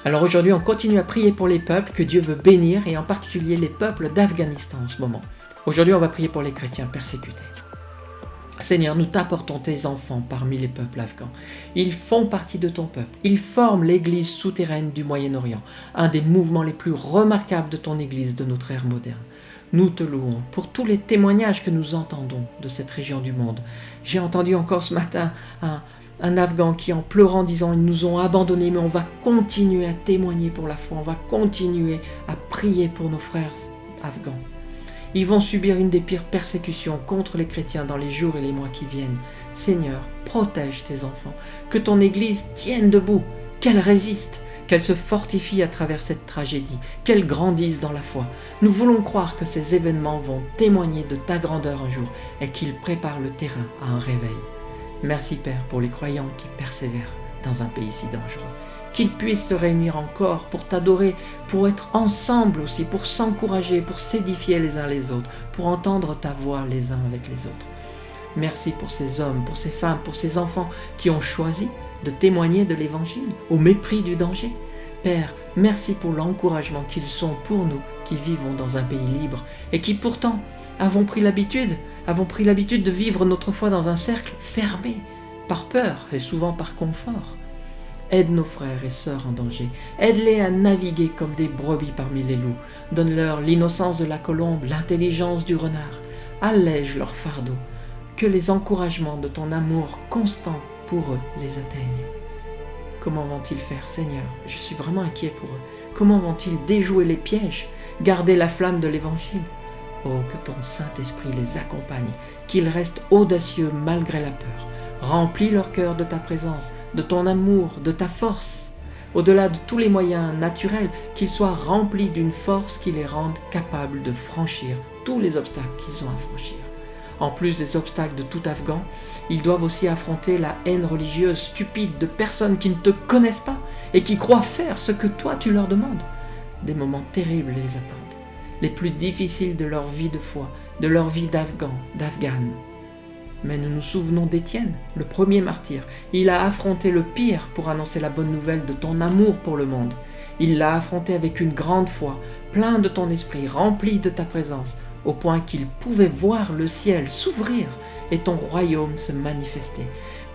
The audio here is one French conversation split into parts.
Alors aujourd'hui, on continue à prier pour les peuples que Dieu veut bénir, et en particulier les peuples d'Afghanistan en ce moment. Aujourd'hui, on va prier pour les chrétiens persécutés. Seigneur, nous t'apportons tes enfants parmi les peuples afghans. Ils font partie de ton peuple. Ils forment l'église souterraine du Moyen-Orient, un des mouvements les plus remarquables de ton église de notre ère moderne. Nous te louons pour tous les témoignages que nous entendons de cette région du monde. J'ai entendu encore ce matin un Afghan qui, en pleurant, disant « Ils nous ont abandonnés, mais on va continuer à témoigner pour la foi, on va continuer à prier pour nos frères afghans. » Ils vont subir une des pires persécutions contre les chrétiens dans les jours et les mois qui viennent. Seigneur, protège tes enfants, que ton Église tienne debout, qu'elle résiste, qu'elle se fortifie à travers cette tragédie, qu'elle grandisse dans la foi. Nous voulons croire que ces événements vont témoigner de ta grandeur un jour et qu'ils préparent le terrain à un réveil. Merci Père pour les croyants qui persévèrent dans un pays si dangereux. Qu'ils puissent se réunir encore pour t'adorer, pour être ensemble aussi, pour s'encourager, pour s'édifier les uns les autres, pour entendre ta voix les uns avec les autres. Merci pour ces hommes, pour ces femmes, pour ces enfants qui ont choisi de témoigner de l'Évangile au mépris du danger. Père, merci pour l'encouragement qu'ils sont pour nous qui vivons dans un pays libre et qui pourtant avons pris l'habitude de vivre notre foi dans un cercle fermé, par peur et souvent par confort. Aide nos frères et sœurs en danger. Aide-les à naviguer comme des brebis parmi les loups. Donne-leur l'innocence de la colombe, l'intelligence du renard. Allège leur fardeau. Que les encouragements de ton amour constant pour eux les atteignent. Comment vont-ils faire, Seigneur? Je suis vraiment inquiet pour eux. Comment vont-ils déjouer les pièges, garder la flamme de l'Évangile? Oh, que ton Saint-Esprit les accompagne, qu'ils restent audacieux malgré la peur. Remplis leur cœur de ta présence, de ton amour, de ta force. Au-delà de tous les moyens naturels, qu'ils soient remplis d'une force qui les rende capables de franchir tous les obstacles qu'ils ont à franchir. En plus des obstacles de tout Afghan, ils doivent aussi affronter la haine religieuse stupide de personnes qui ne te connaissent pas et qui croient faire ce que toi tu leur demandes. Des moments terribles les attendent, les plus difficiles de leur vie de foi, de leur vie d'Afghan, d'Afghane. Mais nous nous souvenons d'Étienne, le premier martyr. Il a affronté le pire pour annoncer la bonne nouvelle de ton amour pour le monde. Il l'a affronté avec une grande foi, plein de ton esprit, rempli de ta présence, au point qu'il pouvait voir le ciel s'ouvrir et ton royaume se manifester.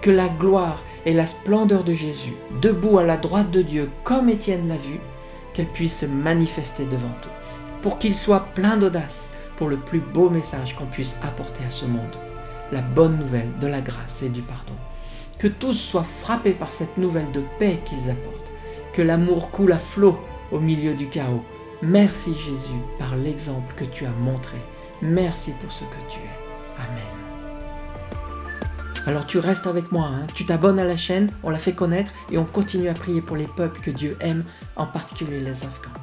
Que la gloire et la splendeur de Jésus, debout à la droite de Dieu, comme Étienne l'a vu, qu'elle puisse se manifester devant eux, pour qu'il soit plein d'audace pour le plus beau message qu'on puisse apporter à ce monde. La bonne nouvelle de la grâce et du pardon. Que tous soient frappés par cette nouvelle de paix qu'ils apportent. Que l'amour coule à flot au milieu du chaos. Merci Jésus par l'exemple que tu as montré. Merci pour ce que tu es. Amen. Alors tu restes avec moi, tu t'abonnes à la chaîne, on la fait connaître et on continue à prier pour les peuples que Dieu aime, en particulier les Afghans.